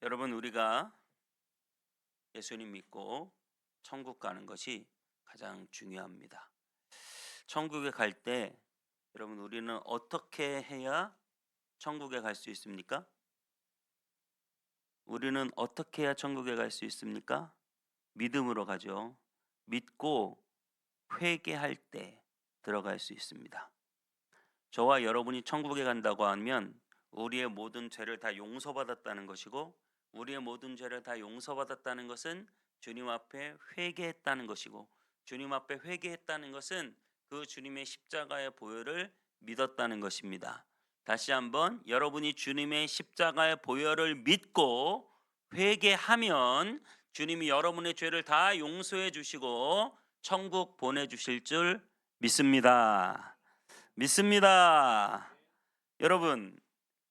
여러분, 우리가 예수님 믿고 천국 가는 것이 가장 중요합니다. 천국에 갈 때 여러분, 우리는 어떻게 해야 천국에 갈 수 있습니까? 우리는 어떻게 해야 천국에 갈 수 있습니까? 믿음으로 가죠. 믿고 회개할 때 들어갈 수 있습니다. 저와 여러분이 천국에 간다고 하면 우리의 모든 죄를 다 용서받았다는 것이고, 우리의 모든 죄를 다 용서받았다는 것은 주님 앞에 회개했다는 것이고, 주님 앞에 회개했다는 것은 그 주님의 십자가의 보혈을 믿었다는 것입니다. 다시 한번, 여러분이 주님의 십자가의 보혈을 믿고 회개하면 주님이 여러분의 죄를 다 용서해 주시고 천국 보내 주실 줄 믿습니다. 믿습니다. 여러분,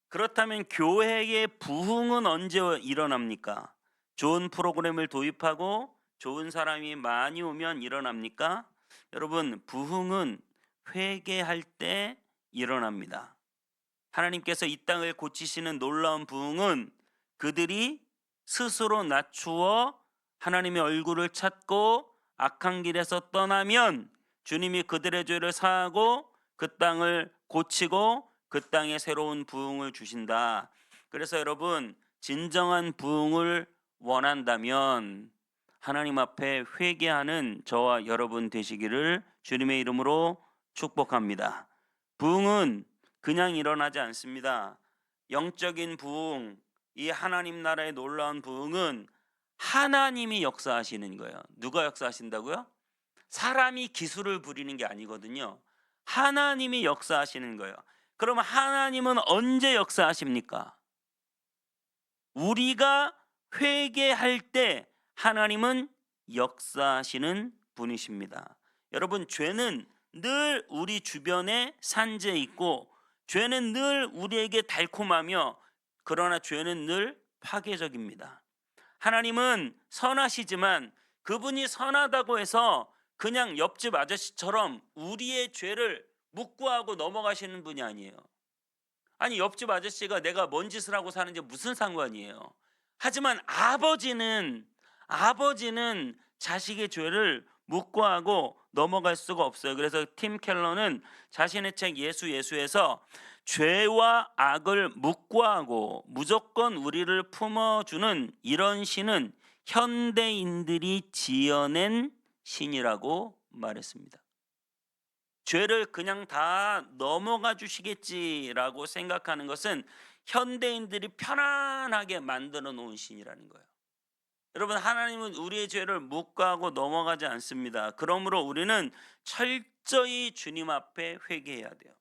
그렇다면 교회의 부흥은 언제 일어납니까? 좋은 프로그램을 도입하고 좋은 사람이 많이 오면 일어납니까? 여러분, 부흥은 회개할 때 일어납니다. 하나님께서 이 땅을 고치시는 놀라운 부흥은 그들이 스스로 낮추어 하나님의 얼굴을 찾고 악한 길에서 떠나면 주님이 그들의 죄를 사하고 그 땅을 고치고 그 땅에 새로운 부흥을 주신다. 그래서 여러분, 진정한 부흥을 원한다면 하나님 앞에 회개하는 저와 여러분 되시기를 주님의 이름으로 축복합니다. 부흥은 그냥 일어나지 않습니다. 영적인 부흥, 이 하나님 나라의 놀라운 부흥은 하나님이 역사하시는 거예요. 누가 역사하신다고요? 사람이 기술을 부리는 게 아니거든요. 하나님이 역사하시는 거예요. 그럼 하나님은 언제 역사하십니까? 우리가 회개할 때 하나님은 역사하시는 분이십니다. 여러분, 죄는 늘 우리 주변에 산재해 있고, 죄는 늘 우리에게 달콤하며, 그러나 죄는 늘 파괴적입니다. 하나님은 선하시지만 그분이 선하다고 해서 그냥 옆집 아저씨처럼 우리의 죄를 묵과하고 넘어가시는 분이 아니에요. 아니, 옆집 아저씨가 내가 뭔 짓을 하고 사는지 무슨 상관이에요. 하지만 아버지는 자식의 죄를 묵과하고 넘어갈 수가 없어요. 그래서 팀 켈러는 자신의 책 예수에서 죄와 악을 묵과하고 무조건 우리를 품어주는 이런 신은 현대인들이 지어낸 신이라고 말했습니다. 죄를 그냥 다 넘어가 주시겠지라고 생각하는 것은 현대인들이 편안하게 만들어 놓은 신이라는 거예요. 여러분, 하나님은 우리의 죄를 묵과하고 넘어가지 않습니다. 그러므로 우리는 철저히 주님 앞에 회개해야 돼요.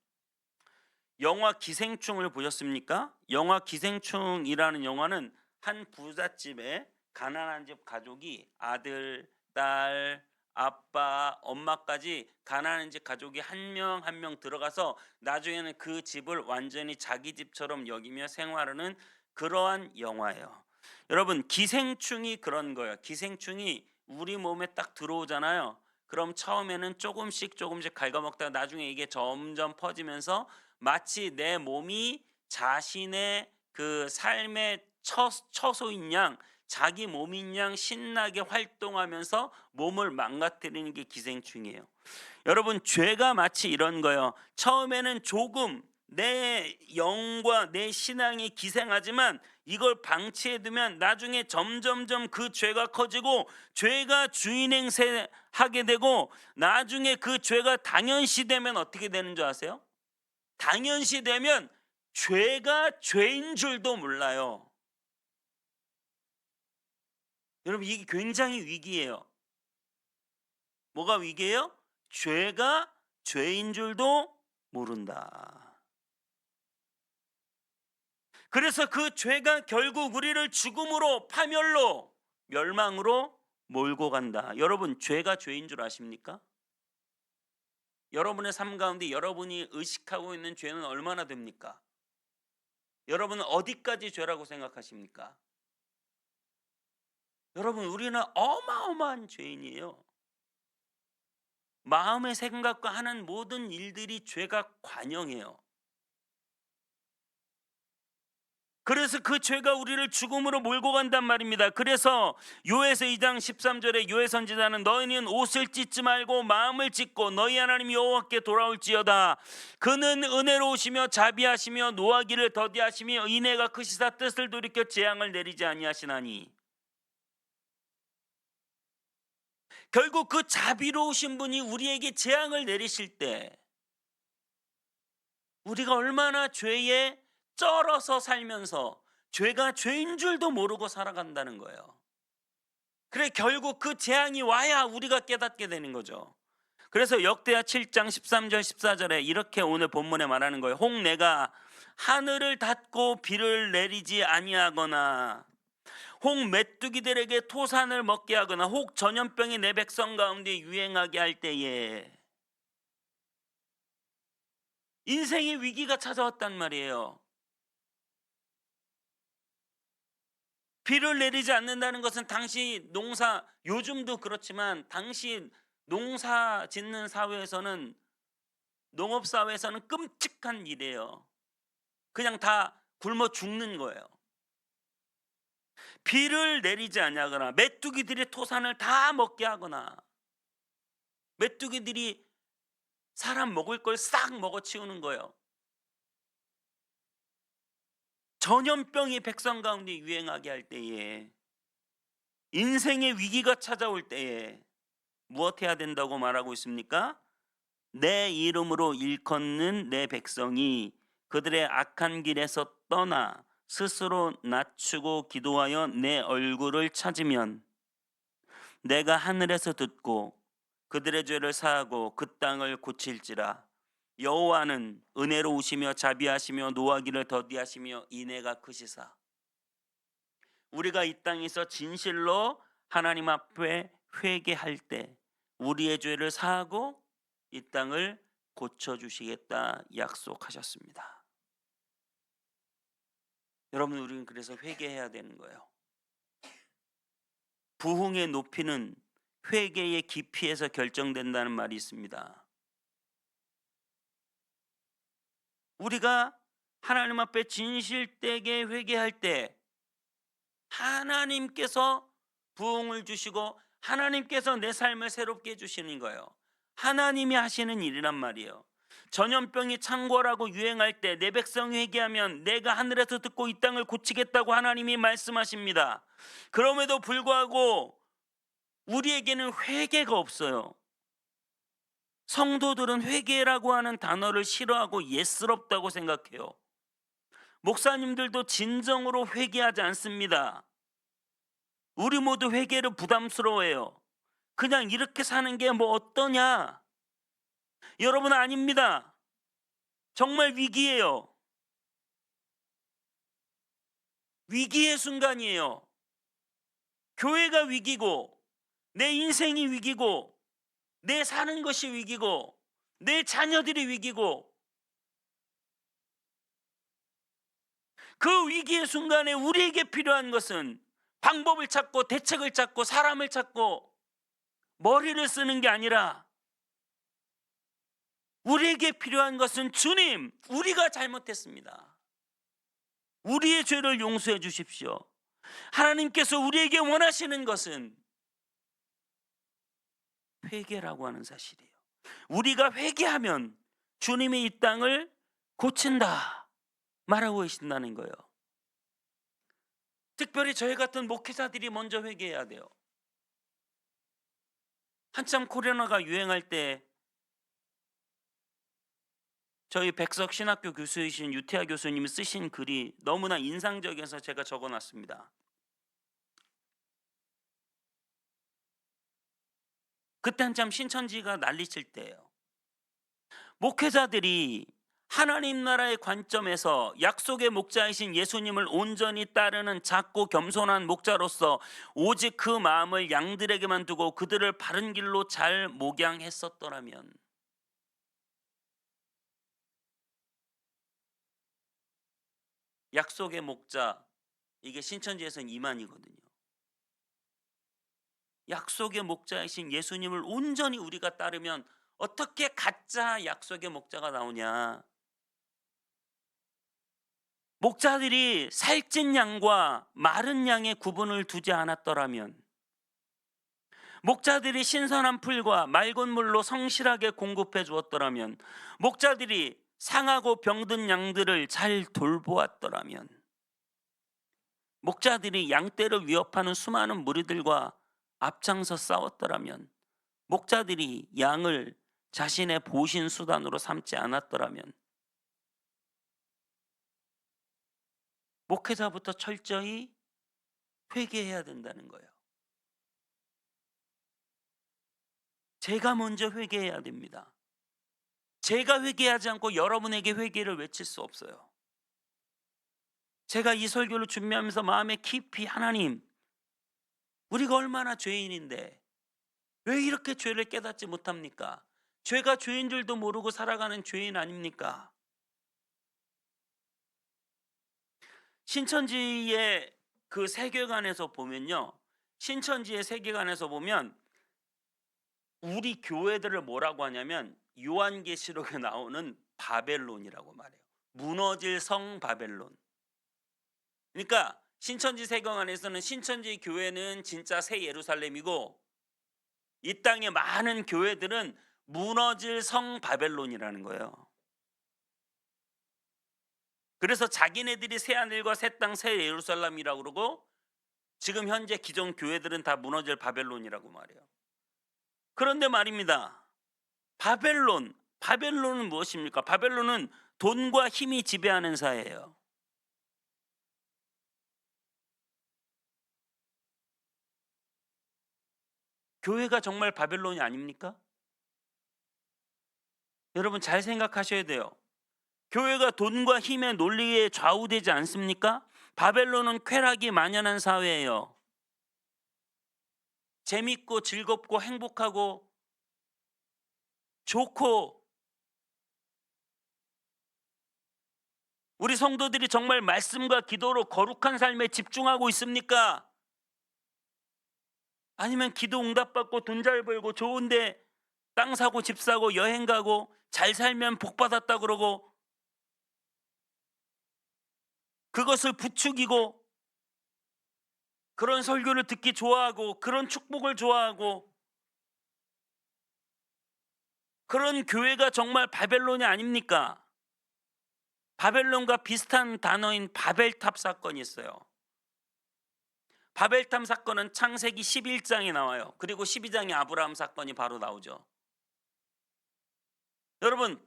영화 기생충을 보셨습니까? 영화 기생충이라는 영화는 한 부잣집에 가난한 집 가족이 아들, 딸, 아빠, 엄마까지 가난한 집 가족이 한 명 한 명 들어가서 나중에는 그 집을 완전히 자기 집처럼 여기며 생활하는 그러한 영화예요. 여러분, 기생충이 그런 거예요. 기생충이 우리 몸에 딱 들어오잖아요. 그럼 처음에는 조금씩 갉아먹다가 나중에 이게 점점 퍼지면서 마치 내 몸이 자신의 그 삶의 처소인 양, 자기 몸인 양 신나게 활동하면서 몸을 망가뜨리는 게 기생충이에요. 여러분, 죄가 마치 이런 거예요. 처음에는 조금 내 영과 내 신앙이 기생하지만 이걸 방치해 두면 나중에 점점점 그 죄가 커지고 죄가 주인 행세하게 되고, 나중에 그 죄가 당연시되면 어떻게 되는 줄 아세요? 당연시되면 죄가 죄인 줄도 몰라요. 여러분, 이게 굉장히 위기예요. 뭐가 위기예요? 죄가 죄인 줄도 모른다. 그래서 그 죄가 결국 우리를 죽음으로, 파멸로, 멸망으로 몰고 간다. 여러분, 죄가 죄인 줄 아십니까? 여러분의 삶 가운데 여러분이 의식하고 있는 죄는 얼마나 됩니까? 여러분은 어디까지 죄라고 생각하십니까? 여러분, 우리는 어마어마한 죄인이에요. 마음의 생각과 하는 모든 일들이 죄가 관영해요. 그래서 그 죄가 우리를 죽음으로 몰고 간단 말입니다. 그래서 요에서 2장 13절에 요에 선지자는 너희는 옷을 찢지 말고 마음을 찢고 너희 하나님 여호와께 돌아올지어다. 그는 은혜로우시며 자비하시며 노하기를 더디하시며 인애가 크시사 뜻을 돌이켜 재앙을 내리지 아니하시나니. 결국 그 자비로우신 분이 우리에게 재앙을 내리실 때 우리가 얼마나 죄에 쩔어서 살면서 죄가 죄인 줄도 모르고 살아간다는 거예요. 그래 결국 그 재앙이 와야 우리가 깨닫게 되는 거죠. 그래서 역대하 7장 13절 14절에 이렇게 오늘 본문에 말하는 거예요. 혹 내가 하늘을 닫고 비를 내리지 아니하거나 혹 메뚜기들에게 토산을 먹게 하거나 혹 전염병이 내 백성 가운데 유행하게 할 때에 인생의 위기가 찾아왔단 말이에요. 비를 내리지 않는다는 것은 당시 농사, 요즘도 그렇지만 당시 농사 짓는 사회에서는, 농업 사회에서는 끔찍한 일이에요. 그냥 다 굶어 죽는 거예요. 비를 내리지 아니하거나 메뚜기들이 토산을 다 먹게 하거나 메뚜기들이 사람 먹을 걸 싹 먹어치우는 거예요. 전염병이 백성 가운데 유행하게 할 때에, 인생의 위기가 찾아올 때에 무엇 해야 된다고 말하고 있습니까? 내 이름으로 일컫는 내 백성이 그들의 악한 길에서 떠나 스스로 낮추고 기도하여 내 얼굴을 찾으면 내가 하늘에서 듣고 그들의 죄를 사하고 그 땅을 고칠지라. 여호와는 은혜로우시며 자비하시며 노하기를 더디하시며 인애가 크시사. 우리가 이 땅에서 진실로 하나님 앞에 회개할 때 우리의 죄를 사하고 이 땅을 고쳐주시겠다 약속하셨습니다. 여러분, 우리는 그래서 회개해야 되는 거예요. 부흥의 높이는 회개의 깊이에서 결정된다는 말이 있습니다. 우리가 하나님 앞에 진실되게 회개할 때 하나님께서 부흥을 주시고 하나님께서 내 삶을 새롭게 해주시는 거예요. 하나님이 하시는 일이란 말이에요. 전염병이 창궐하고 유행할 때 내 백성이 회개하면 내가 하늘에서 듣고 이 땅을 고치겠다고 하나님이 말씀하십니다. 그럼에도 불구하고 우리에게는 회개가 없어요. 성도들은 회개라고 하는 단어를 싫어하고 예스럽다고 생각해요. 목사님들도 진정으로 회개하지 않습니다. 우리 모두 회개를 부담스러워해요. 그냥 이렇게 사는 게 뭐 어떠냐? 여러분, 아닙니다. 정말 위기예요. 위기의 순간이에요. 교회가 위기고 내 인생이 위기고 내 사는 것이 위기고 내 자녀들이 위기고, 그 위기의 순간에 우리에게 필요한 것은 방법을 찾고 대책을 찾고 사람을 찾고 머리를 쓰는 게 아니라 우리에게 필요한 것은 주님, 우리가 잘못했습니다. 우리의 죄를 용서해 주십시오. 하나님께서 우리에게 원하시는 것은 회개라고 하는 사실이에요. 우리가 회개하면 주님이 이 땅을 고친다 말하고 계신다는 거예요. 특별히 저희 같은 목회자들이 먼저 회개해야 돼요. 한참 코로나가 유행할 때 저희 백석 신학교 교수이신 유태하 교수님이 쓰신 글이 너무나 인상적이어서 제가 적어놨습니다. 그때 한참 신천지가 난리칠 때예요. 목회자들이 하나님 나라의 관점에서 약속의 목자이신 예수님을 온전히 따르는 작고 겸손한 목자로서 오직 그 마음을 양들에게만 두고 그들을 바른 길로 잘 목양했었더라면, 약속의 목자, 이게 신천지에서는 이만이거든요. 약속의 목자이신 예수님을 온전히 우리가 따르면 어떻게 가짜 약속의 목자가 나오냐? 목자들이 살찐 양과 마른 양의 구분을 두지 않았더라면, 목자들이 신선한 풀과 맑은 물로 성실하게 공급해 주었더라면, 목자들이 상하고 병든 양들을 잘 돌보았더라면, 목자들이 양떼를 위협하는 수많은 무리들과 앞장서 싸웠더라면, 목자들이 양을 자신의 보신 수단으로 삼지 않았더라면, 목회자부터 철저히 회개해야 된다는 거예요. 제가 먼저 회개해야 됩니다. 제가 회개하지 않고 여러분에게 회개를 외칠 수 없어요. 제가 이 설교를 준비하면서 마음에 깊이, 하나님, 우리가 얼마나 죄인인데 왜 이렇게 죄를 깨닫지 못합니까? 죄가 죄인 줄도 모르고 살아가는 죄인 아닙니까? 신천지의 그 세계관에서 보면요, 신천지의 세계관에서 보면 우리 교회들을 뭐라고 하냐면 요한계시록에 나오는 바벨론이라고 말해요. 무너질 성 바벨론. 그러니까 신천지 세계관에서는 신천지 교회는 진짜 새 예루살렘이고, 이 땅의 많은 교회들은 무너질 성 바벨론이라는 거예요. 그래서 자기네들이 새 하늘과 새 땅 새 예루살렘이라고 그러고, 지금 현재 기존 교회들은 다 무너질 바벨론이라고 말해요. 그런데 말입니다, 바벨론은 무엇입니까? 바벨론은 돈과 힘이 지배하는 사회예요. 교회가 정말 바벨론이 아닙니까? 여러분 잘 생각하셔야 돼요. 교회가 돈과 힘의 논리에 좌우되지 않습니까? 바벨론은 쾌락이 만연한 사회예요. 재밌고 즐겁고 행복하고 좋고, 우리 성도들이 정말 말씀과 기도로 거룩한 삶에 집중하고 있습니까? 아니면 기도 응답받고 돈 잘 벌고 좋은데 땅 사고 집 사고 여행 가고 잘 살면 복 받았다 그러고 그것을 부추기고, 그런 설교를 듣기 좋아하고 그런 축복을 좋아하고, 그런 교회가 정말 바벨론이 아닙니까? 바벨론과 비슷한 단어인 바벨탑 사건이 있어요. 바벨탑 사건은 창세기 11장에 나와요. 그리고 12장에 아브라함 사건이 바로 나오죠. 여러분,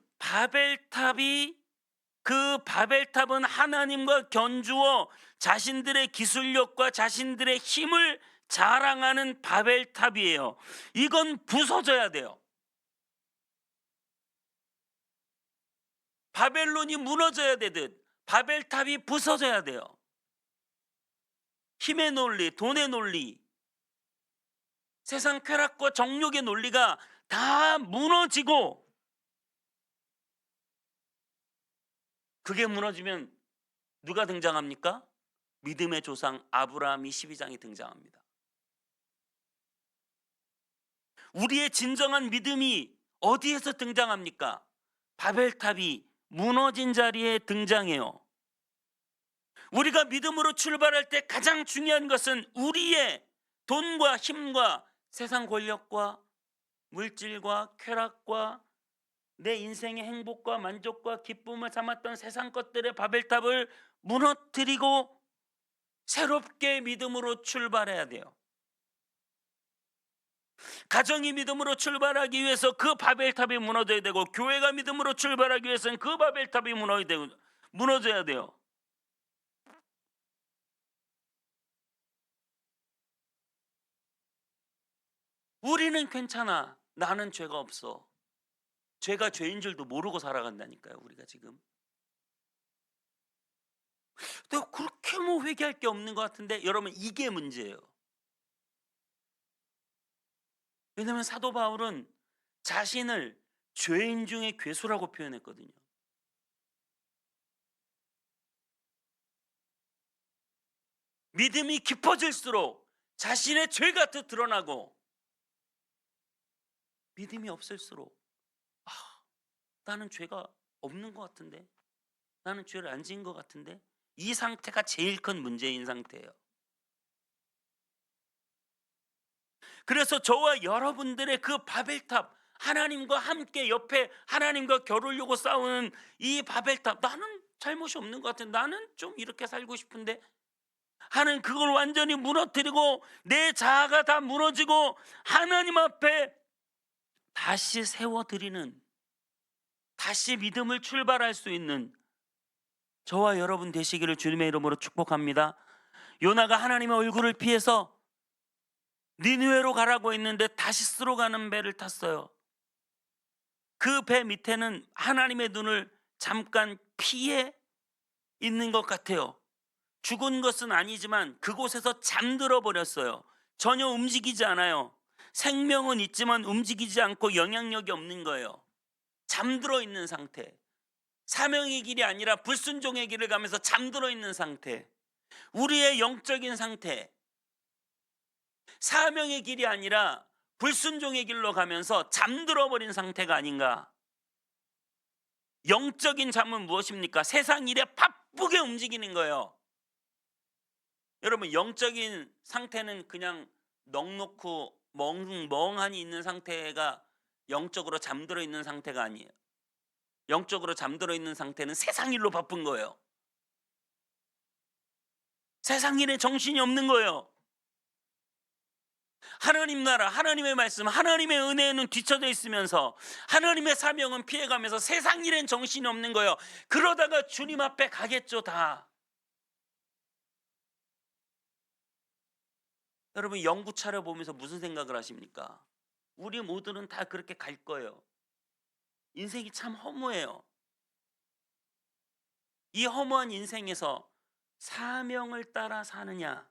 그 바벨탑은 하나님과 견주어 자신들의 기술력과 자신들의 힘을 자랑하는 바벨탑이에요. 이건 부서져야 돼요. 바벨론이 무너져야 되듯 바벨탑이 부서져야 돼요. 힘의 논리, 돈의 논리, 세상 쾌락과 정욕의 논리가 다 무너지고, 그게 무너지면 누가 등장합니까? 믿음의 조상 아브라함이 12장에 등장합니다. 우리의 진정한 믿음이 어디에서 등장합니까? 바벨탑이 무너진 자리에 등장해요. 우리가 믿음으로 출발할 때 가장 중요한 것은 우리의 돈과 힘과 세상 권력과 물질과 쾌락과 내 인생의 행복과 만족과 기쁨을 삼았던 세상 것들의 바벨탑을 무너뜨리고 새롭게 믿음으로 출발해야 돼요. 가정이 믿음으로 출발하기 위해서 그 바벨탑이 무너져야 되고, 교회가 믿음으로 출발하기 위해서는 그 바벨탑이 무너져야 돼요. 우리는 괜찮아, 나는 죄가 없어, 죄가 죄인 줄도 모르고 살아간다니까요. 우리가 지금 내가 그렇게 뭐 회개할 게 없는 것 같은데, 여러분 이게 문제예요. 왜냐하면 사도 바울은 자신을 죄인 중에 괴수라고 표현했거든요. 믿음이 깊어질수록 자신의 죄가 더 드러나고, 믿음이 없을수록 나는 죄가 없는 것 같은데, 나는 죄를 안 지은 것 같은데, 이 상태가 제일 큰 문제인 상태예요. 그래서 저와 여러분들의 그 바벨탑, 하나님과 함께 옆에 하나님과 겨루려고 싸우는 이 바벨탑, 나는 잘못이 없는 것 같아, 나는 좀 이렇게 살고 싶은데 하는, 그걸 완전히 무너뜨리고 내 자아가 다 무너지고 하나님 앞에 다시 세워드리는, 다시 믿음을 출발할 수 있는 저와 여러분 되시기를 주님의 이름으로 축복합니다. 요나가 하나님의 얼굴을 피해서 니느웨로 가라고 했는데 다시스로 가는 배를 탔어요. 그 배 밑에는 하나님의 눈을 잠깐 피해 있는 것 같아요. 죽은 것은 아니지만 그곳에서 잠들어 버렸어요. 전혀 움직이지 않아요. 생명은 있지만 움직이지 않고 영향력이 없는 거예요. 잠들어 있는 상태. 사명의 길이 아니라 불순종의 길을 가면서 잠들어 있는 상태. 우리의 영적인 상태. 사명의 길이 아니라 불순종의 길로 가면서 잠들어 버린 상태가 아닌가. 영적인 잠은 무엇입니까? 세상 일에 바쁘게 움직이는 거예요. 여러분, 영적인 상태는 그냥 넋놓고 멍하니 있는 상태가 영적으로 잠들어 있는 상태가 아니에요. 영적으로 잠들어 있는 상태는 세상 일로 바쁜 거예요. 세상 일에 정신이 없는 거예요. 하나님 나라, 하나님의 말씀, 하나님의 은혜에는 뒤처져 있으면서 하나님의 사명은 피해가면서 세상 일엔 정신이 없는 거예요. 그러다가 주님 앞에 가겠죠, 다. 여러분, 영구 차려보면서 무슨 생각을 하십니까? 우리 모두는 다 그렇게 갈 거예요. 인생이 참 허무해요. 이 허무한 인생에서 사명을 따라 사느냐,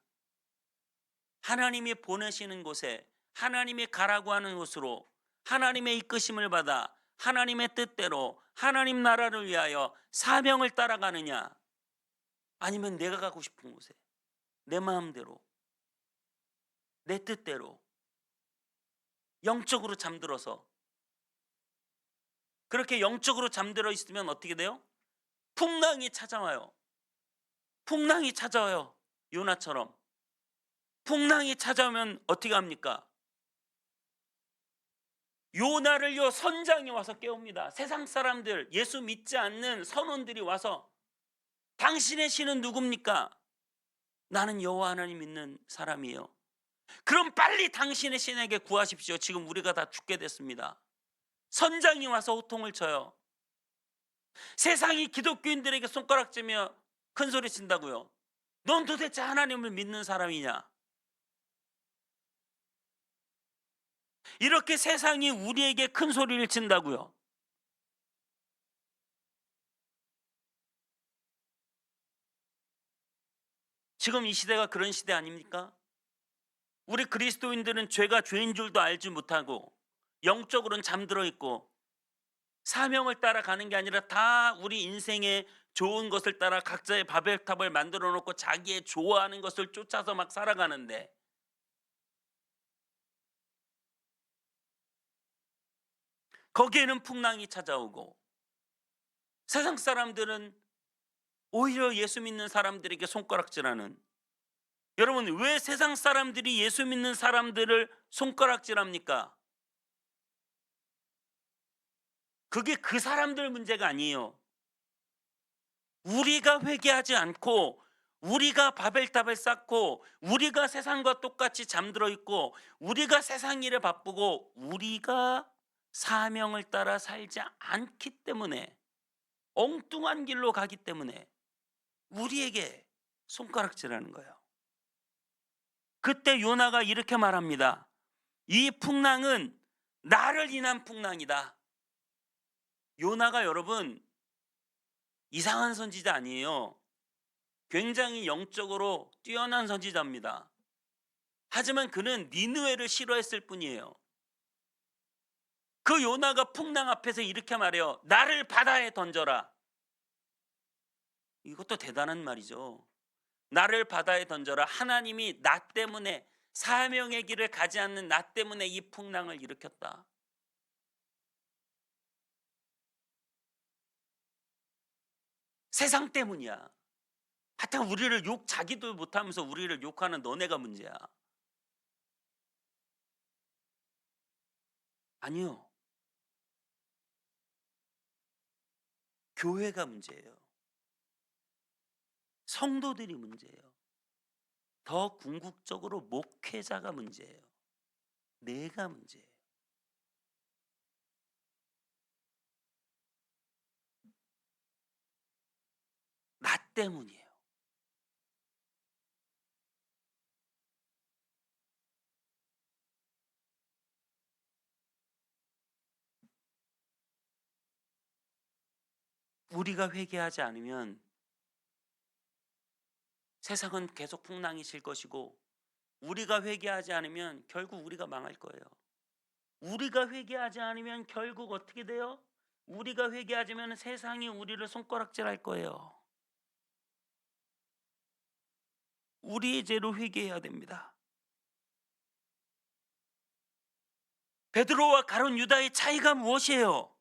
하나님이 보내시는 곳에, 하나님이 가라고 하는 곳으로 하나님의 이끄심을 받아 하나님의 뜻대로 하나님 나라를 위하여 사명을 따라가느냐, 아니면 내가 가고 싶은 곳에 내 마음대로 내 뜻대로 영적으로 잠들어서, 그렇게 영적으로 잠들어 있으면 어떻게 돼요? 풍랑이 찾아와요. 풍랑이 찾아와요. 요나처럼. 풍랑이 찾아오면 어떻게 합니까? 요나를요, 선장이 와서 깨웁니다. 세상 사람들, 예수 믿지 않는 선원들이 와서 당신의 신은 누굽니까? 나는 여호와 하나님 믿는 사람이에요. 그럼 빨리 당신의 신에게 구하십시오. 지금 우리가 다 죽게 됐습니다. 선장이 와서 호통을 쳐요. 세상이 기독교인들에게 손가락질며 큰 소리 친다고요. 넌 도대체 하나님을 믿는 사람이냐? 이렇게 세상이 우리에게 큰 소리를 친다고요. 지금 이 시대가 그런 시대 아닙니까? 우리 그리스도인들은 죄가 죄인 줄도 알지 못하고 영적으로는 잠들어 있고 사명을 따라가는 게 아니라 다 우리 인생의 좋은 것을 따라 각자의 바벨탑을 만들어 놓고 자기의 좋아하는 것을 쫓아서 막 살아가는데, 거기에는 풍랑이 찾아오고 세상 사람들은 오히려 예수 믿는 사람들에게 손가락질하는. 여러분, 왜 세상 사람들이 예수 믿는 사람들을 손가락질합니까? 그게 그 사람들 문제가 아니에요. 우리가 회개하지 않고 우리가 바벨탑을 쌓고 우리가 세상과 똑같이 잠들어 있고 우리가 세상 일에 바쁘고 우리가 사명을 따라 살지 않기 때문에, 엉뚱한 길로 가기 때문에 우리에게 손가락질하는 거예요. 그때 요나가 이렇게 말합니다. 이 풍랑은 나를 인한 풍랑이다. 요나가 여러분 이상한 선지자 아니에요. 굉장히 영적으로 뛰어난 선지자입니다. 하지만 그는 니느웨를 싫어했을 뿐이에요. 그 요나가 풍랑 앞에서 이렇게 말해요. 나를 바다에 던져라. 이것도 대단한 말이죠. 나를 바다에 던져라. 하나님이 나 때문에, 사명의 길을 가지 않는 나 때문에 이 풍랑을 일으켰다. 세상 때문이야. 하여튼 우리를 자기도 못하면서 우리를 욕하는 너네가 문제야. 아니요. 교회가 문제예요. 성도들이 문제예요. 더 궁극적으로 목회자가 문제예요. 내가 문제예요. 나 때문이에요. 우리가 회개하지 않으면 세상은 계속 풍랑이 칠 것이고, 우리가 회개하지 않으면 결국 우리가 망할 거예요. 우리가 회개하지 않으면 결국 어떻게 돼요? 우리가 회개하지 않으면 세상이 우리를 손가락질할 거예요. 우리의 죄로 회개해야 됩니다. 베드로와 가룟 유다의 차이가 무엇이에요?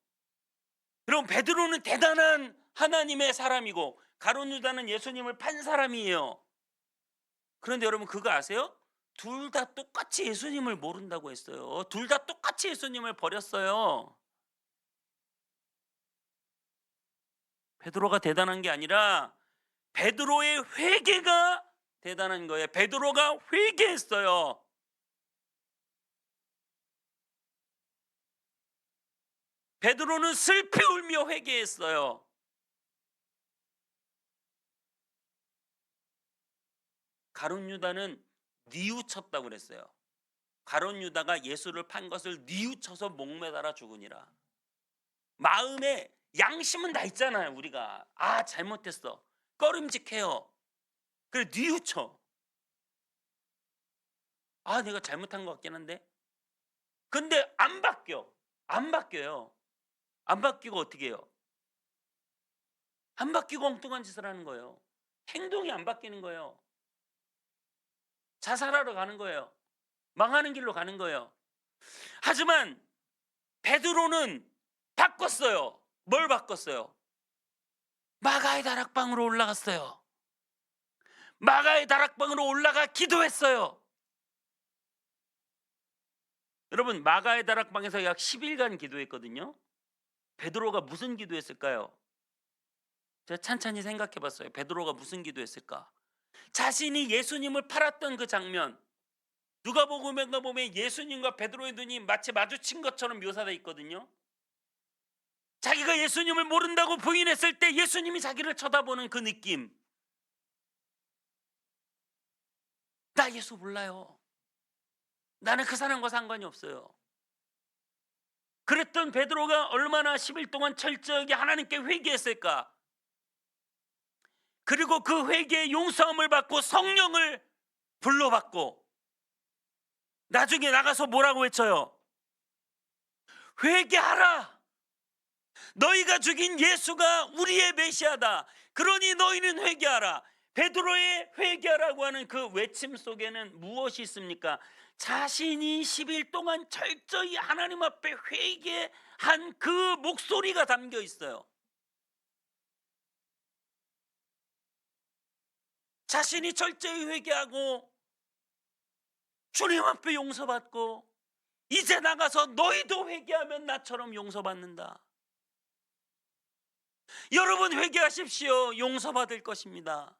여러분, 베드로는 대단한 하나님의 사람이고 가룟 유다는 예수님을 판 사람이에요. 그런데 여러분, 그거 아세요? 둘 다 똑같이 예수님을 모른다고 했어요. 둘 다 똑같이 예수님을 버렸어요. 베드로가 대단한 게 아니라 베드로의 회개가 대단한 거예요. 베드로가 회개했어요. 베드로는 슬피 울며 회개했어요. 가룟 유다는 뉘우쳤다고 그랬어요. 가룟 유다가 예수를 판 것을 뉘우쳐서 목매달아 죽으니라. 마음에 양심은 다 있잖아요. 우리가 잘못했어, 꺼림직해요. 그래 뉘우쳐. 내가 잘못한 것 같긴 한데. 근데 안 바뀌어. 안 바뀌어요. 안 바뀌고 어떻게 해요? 안 바뀌고 엉뚱한 짓을 하는 거예요. 행동이 안 바뀌는 거예요. 자살하러 가는 거예요. 망하는 길로 가는 거예요. 하지만 베드로는 바꿨어요. 뭘 바꿨어요? 마가의 다락방으로 올라갔어요. 마가의 다락방으로 올라가 기도했어요. 여러분, 마가의 다락방에서 약 10일간 기도했거든요. 베드로가 무슨 기도했을까요? 제가 찬찬히 생각해 봤어요. 베드로가 무슨 기도했을까? 자신이 예수님을 팔았던 그 장면, 누가복음에 보면 예수님과 베드로의 눈이 마치 마주친 것처럼 묘사되어 있거든요. 자기가 예수님을 모른다고 부인했을 때 예수님이 자기를 쳐다보는 그 느낌. 나 예수 몰라요. 나는 그 사람과 상관이 없어요. 그랬던 베드로가 얼마나 10일 동안 철저하게 하나님께 회개했을까? 그리고 그 회개의 용서함을 받고 성령을 불러받고 나중에 나가서 뭐라고 외쳐요? 회개하라. 너희가 죽인 예수가 우리의 메시아다. 그러니 너희는 회개하라. 베드로의 회개하라고 하는 그 외침 속에는 무엇이 있습니까? 자신이 10일 동안 철저히 하나님 앞에 회개한 그 목소리가 담겨 있어요. 자신이 철저히 회개하고 주님 앞에 용서받고 이제 나가서 너희도 회개하면 나처럼 용서받는다. 여러분 회개하십시오. 용서받을 것입니다.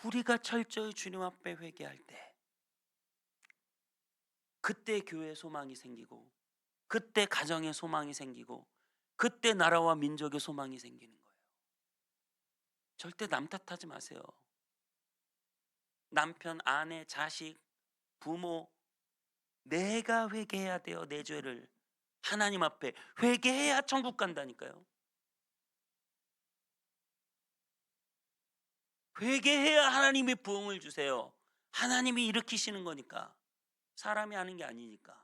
우리가 철저히 주님 앞에 회개할 때 그때 교회에 소망이 생기고 그때 가정에 소망이 생기고 그때 나라와 민족의 소망이 생기는 거예요. 절대 남 탓하지 마세요. 남편, 아내, 자식, 부모, 내가 회개해야 돼요. 내 죄를 하나님 앞에 회개해야 천국 간다니까요. 회개해야 하나님이 부흥을 주세요. 하나님이 일으키시는 거니까. 사람이 하는 게 아니니까.